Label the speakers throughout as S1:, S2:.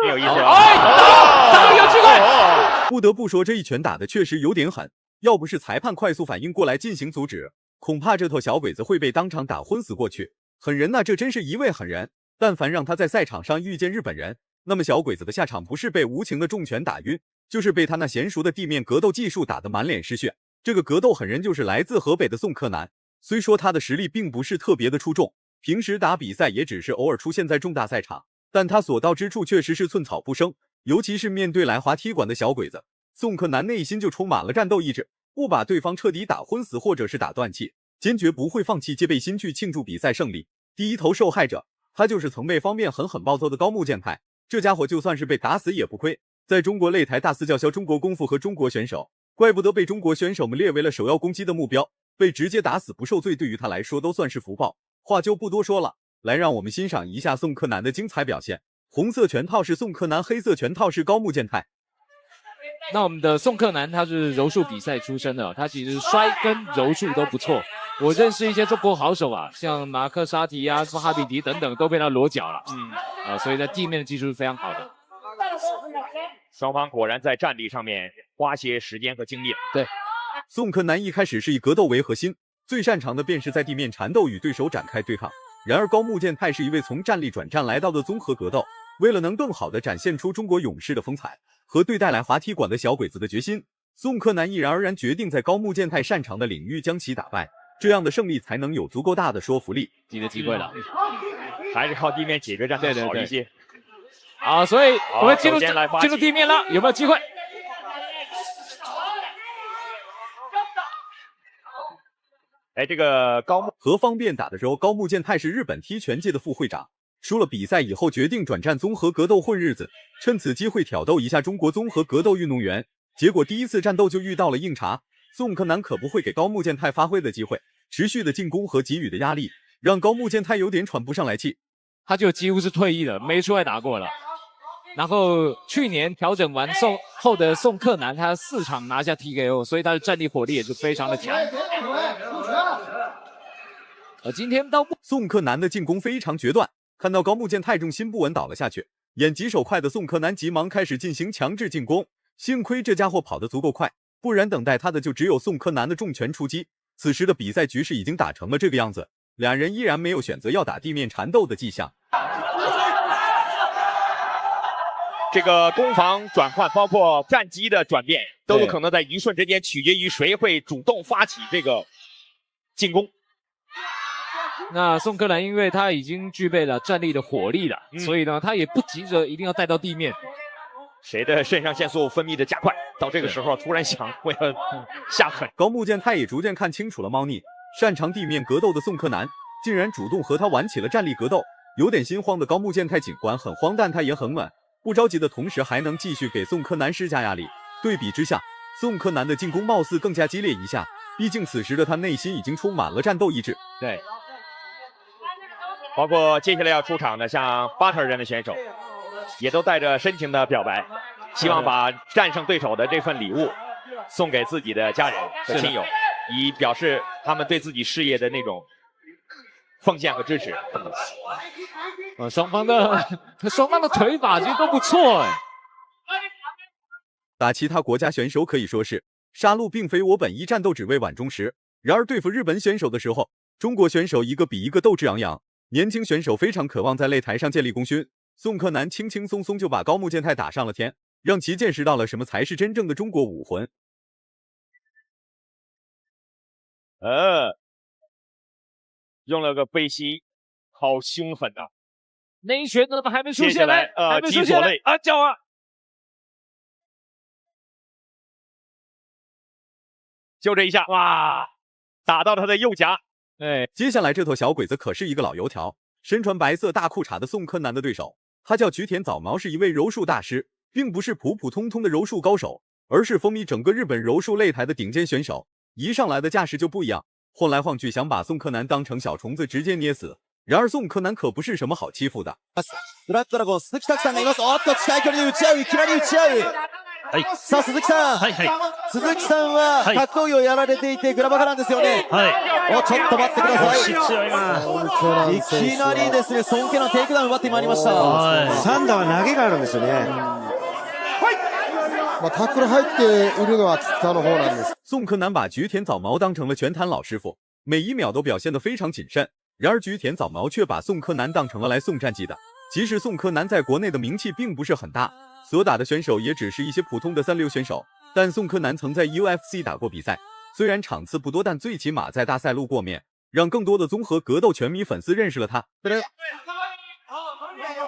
S1: 挺有意思啊！
S2: 哎，打有机会。
S3: 不得不说，这一拳打的确实有点狠，要不是裁判快速反应过来进行阻止，恐怕这头小鬼子会被当场打昏死过去。狠人呐，这真是一位狠人！但凡让他在赛场上遇见日本人，那么小鬼子的下场不是被无情的重拳打晕，就是被他那娴熟的地面格斗技术打得满脸是血。这个格斗狠人就是来自河北的宋克南。虽说他的实力并不是特别的出众，平时打比赛也只是偶尔出现在重大赛场，但他所到之处确实是寸草不生。尤其是面对来华踢馆的小鬼子，宋克南内心就充满了战斗意志，不把对方彻底打昏死或者是打断气，坚决不会放弃戒备心去庆祝比赛胜利。第一头受害者，他就是曾被方面狠狠暴揍的高木健太。这家伙就算是被打死也不亏，在中国擂台大肆叫嚣中国功夫和中国选手，怪不得被中国选手们列为了首要攻击的目标，被直接打死不受罪，对于他来说都算是福报。话就不多说了，来让我们欣赏一下宋克南的精彩表现。红色拳套是宋克南，黑色拳套是高木健太。
S2: 那我们的宋克南他是柔术比赛出身的，他其实摔跟柔术都不错。我认识一些中国好手啊，像马克沙提啊、哈比迪等等都被他裸脚了。所以在地面的技术是非常好的。
S1: 双方果然在战力上面花些时间和精力了。
S2: 对，
S3: 宋克南一开始是以格斗为核心，最擅长的便是在地面缠斗与对手展开对抗。然而高木健太是一位从站立转战来到的综合格斗，为了能更好地展现出中国勇士的风采和对待来华踢馆的小鬼子的决心，宋克南毅然而然决定在高木健太擅长的领域将其打败，这样的胜利才能有足够大的说服力。
S2: 你的机会了，
S1: 还是靠地面解决战的好一些。
S2: 好，所以我们进入地面了，有没有机会？
S1: 哎，这个高木
S3: 和方便打的时候，高木健太是日本踢拳界的副会长，输了比赛以后决定转战综合格斗混日子，趁此机会挑逗一下中国综合格斗运动员。结果第一次战斗就遇到了硬茬，宋克南可不会给高木健太发挥的机会，持续的进攻和给予的压力让高木健太有点喘不上来气，
S2: 他就几乎是退役了，没出来打过了。然后去年调整完后的宋克南，他4场拿下 TKO， 所以他的战力火力也是非常的强。今天到
S3: 宋克南的进攻非常决断，看到高木健太重心不稳倒了下去，眼疾手快的宋克南急忙开始进行强制进攻，幸亏这家伙跑得足够快，不然等待他的就只有宋克南的重拳出击。此时的比赛局势已经打成了这个样子，两人依然没有选择要打地面缠斗的迹象。
S1: 这个攻防转换，包括战机的转变，都有可能在一瞬之间，取决于谁会主动发起这个进攻。
S2: 那宋克南因为他已经具备了战力的火力了，所以呢，他也不急着一定要带到地面。
S1: 谁的肾上腺素分泌的加快，到这个时候突然想为了下狠。
S3: 高木健太也逐渐看清楚了猫腻，擅长地面格斗的宋克南竟然主动和他玩起了站立格斗。有点心慌的高木健太尽管很慌，但他也很稳，不着急的同时还能继续给宋克南施加压力。对比之下，宋克南的进攻貌似更加激烈一下，毕竟此时的他内心已经充满了战斗意志。
S2: 对，
S1: 包括接下来要出场的像巴特尔人的选手，也都带着深情的表白，希望把战胜对手的这份礼物送给自己的家人和亲友，以表示他们对自己事业的那种奉献和支持。
S2: 双方的腿法其实都不错哎。
S3: 打其他国家选手可以说是杀戮并非我本意，战斗只为碗中食。然而对付日本选手的时候，中国选手一个比一个斗志昂扬，年轻选手非常渴望在擂台上建立功勋。宋克南轻轻松松就把高木健太打上了天，让其见识到了什么才是真正的中国武魂。
S1: 用了个背膝，好凶狠啊！
S2: 那一拳怎么还没出现来？还没出现来啊！脚啊！
S1: 就这一下，哇，打到他的右颊。
S2: 哎，
S3: 接下来这头小鬼子可是一个老油条，身穿白色大裤衩的宋克南的对手，他叫菊田早苗，是一位柔术大师，并不是普普通通的柔术高手，而是风靡整个日本柔术擂台的顶尖选手。一上来的架势就不一样，晃来晃去想把宋克南当成小虫子直接捏死。然而宋克南可不是什么好欺负的。
S4: ブラッドラゴン鈴木拓さんがいます。おっと近い距離で打ち合う、いきなり打ち合う。はい、さあ鈴木さん、鈴木さんは
S5: はい
S4: 格闘技をやられていてグラバカなんですよね。
S5: はい。
S4: お、ちょっと待ってください。
S5: 強いな。
S4: いきなりですね、孫家のテイクダウン奪ってまいりました。
S5: は
S6: サンダーは投げがあるんですよね。
S7: タックル入っているのは菊田の方なんです。
S3: 宋柯南把菊田早苗当成了拳坛老师傅，每一秒都表现得非常谨慎。然而菊田早苗却把宋柯南当成了来送战绩的。其实宋柯南在国内的名气并不是很大，所打的选手也只是一些普通的三流选手。但宋柯南曾在 UFC 打过比赛，虽然场次不多，但最起码在大赛路过面，让更多的综合格斗拳迷粉丝认识了他。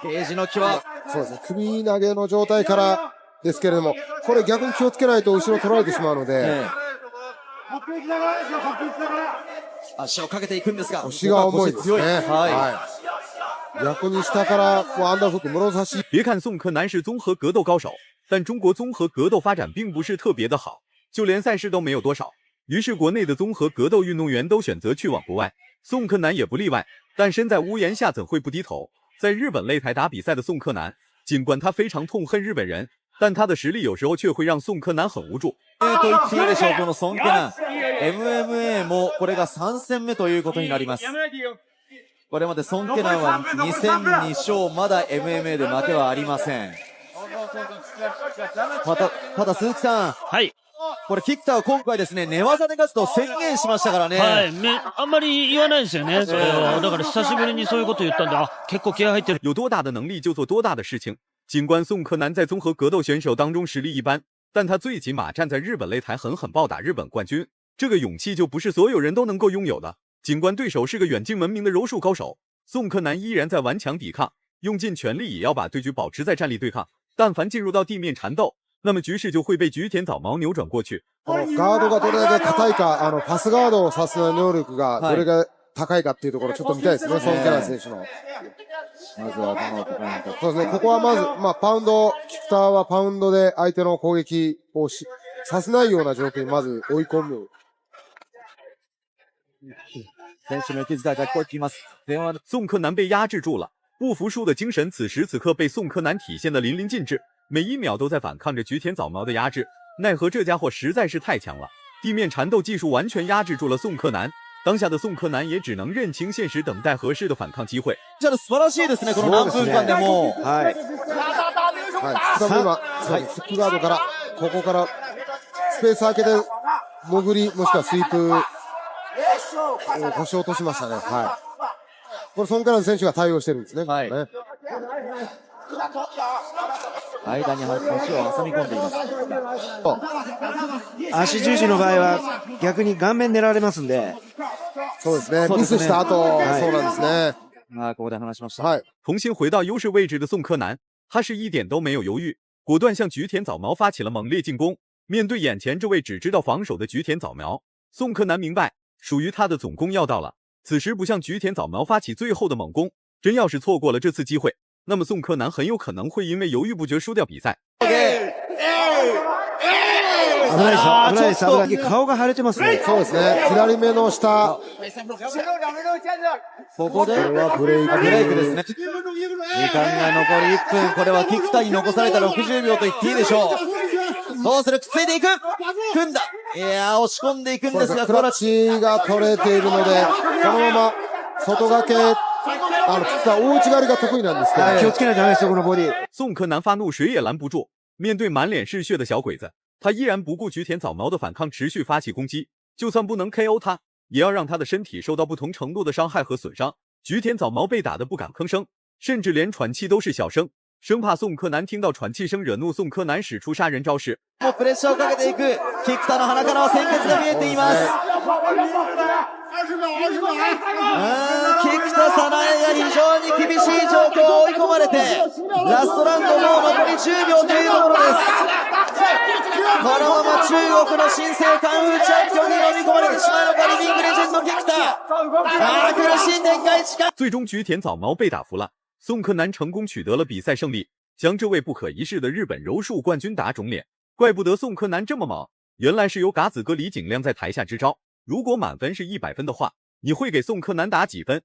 S4: ゲージの際。
S7: そうですね。首投げの状態からですけれども、これ逆に気をつけないと後ろ取られてしまうので、
S4: 足をかけていくんですが、
S7: 腰が重いですね。
S4: 強い。
S7: 逆に下からこうアンダーフック室差し。
S3: 别看宋柯南是综合格斗高手，但中国综合格斗发展并不是特别的好，就连赛事都没有多少。于是国内的综合格斗运动员都选择去往国外，宋柯南也不例外。但身在屋檐下怎会不低头？在日本擂台打比赛的宋柯南，尽管他非常痛恨日本人，但他的实力有时候却会让宋柯南很无助。
S4: と言っていいでしょう、この孫家南。MMA もこれが3戦目ということになります。これまで孫家南は2戦2勝、まだ MMA で負けはありません。ただ鈴木さん、
S5: はい。
S4: これキクタは今回ですね、寝技で勝つと宣言しましたからね。
S5: はい。あんまり言わないですよね、それを。だから久しぶりにそういうこと言ったんで、あ、結構気合入ってる。
S3: 有多大的能力就做多大的事情。尽管宋柯南在综合格斗选手当中实力一般，但他最起码站在日本擂台狠狠暴打日本冠军，这个勇气就不是所有人都能够拥有的。尽管对手是个远近闻名的柔术高手，宋柯南依然在顽强抵抗，用尽全力也要把对局保持在站立对抗。但凡进入到地面缠斗，那么局势就会被菊田早苗扭转过去。
S7: このガードがどれだけ硬いか、パスガードをさす能力がどれが高いかっていうところちょっと見たいですね、孫家南選手の。
S4: まずは頭を抱えた。
S7: そうですね、ここはまず、パウンド、菊田はパウンドで相手の攻撃をさせないような状況にまず追い込む。
S4: 選手の息遣いが聞こえてきます。電話。
S3: 宋柯南被压制住了，不服输的精神此时此刻被宋柯南体现得淋漓尽致，每一秒都在反抗着菊田早苗的压制。奈何这家伙实在是太強了，地面缠斗技术完全压制住了宋柯南。当下的宋柯南也只能认清現實，等待合適的反抗機會。
S4: じゃあ素晴らしいですね、この何分間でも。
S7: はい。菊田も今、フックガードから、ここからスペース空けて潜り、もしくはスイープ、腰を落としましたね。はい。これ、孫家南選手が対応してるんですね。
S4: はい。
S7: ね、
S4: 間に腰を挟み込んでいます。
S6: 足十字の場合は逆に顔面狙われますんで。
S7: そうですね。ミスした後、そうなんですね。
S4: ここで話しました。
S7: はい。
S3: 重新回到优势位置的宋柯南，他是一点都没有犹豫，果断向菊田早苗发起了猛烈进攻。面对眼前这位只知道防守的菊田早苗，宋柯南明白属于他的总攻要到了。此时不向菊田早苗发起最后的猛攻，真要是错过了这次机会，那么宋柯南很有可能会因为犹豫不决輸掉比賽。
S6: 危ないです、危ないです。顔が腫れてますね。
S7: そうですね。左目の下。
S4: ここで、
S7: ブレイク
S4: ですね。時間が残り1分。これは菊田に残された60秒と言っていいでしょう。どうする？くっついていく！組んだ！いやー、押し込んでいくんですが、
S7: クラッチが取れているので、このまま外掛け、菊田大内刈りが得意なんですけど、
S6: 気をつけないとダメですよ、このボディ。
S3: 宋柯南发怒，谁也拦不住。面对满脸是血的小鬼子，他依然不顾菊田早苗的反抗，持续发起攻击。就算不能 KO 他，也要让他的身体受到不同程度的伤害和损伤。菊田早苗被打得不敢吭声，甚至连喘气都是小声，生怕宋柯南听到喘气声惹怒宋柯南，使出殺人招式。
S4: もうプレッシャーをかけていく。菊田の鼻からは鮮血が見えています。菊田早苗が非常に厳しい状況を追い込まれて、ラストラウンドもう残り10秒というところです。このまま中国の新生カンフーチャンピオンに飲み込まれてしまうのか、リビングレジェンド菊田。苦しい展開時間。
S3: 最终菊田早苗被打服了，宋柯南成功取得了比赛胜利，将这位不可一世的日本柔术冠军打肿脸。怪不得宋柯南这么猛，原来是由嘎子哥李景亮在台下支招。如果满分是100分的话，你会给宋柯南打几分？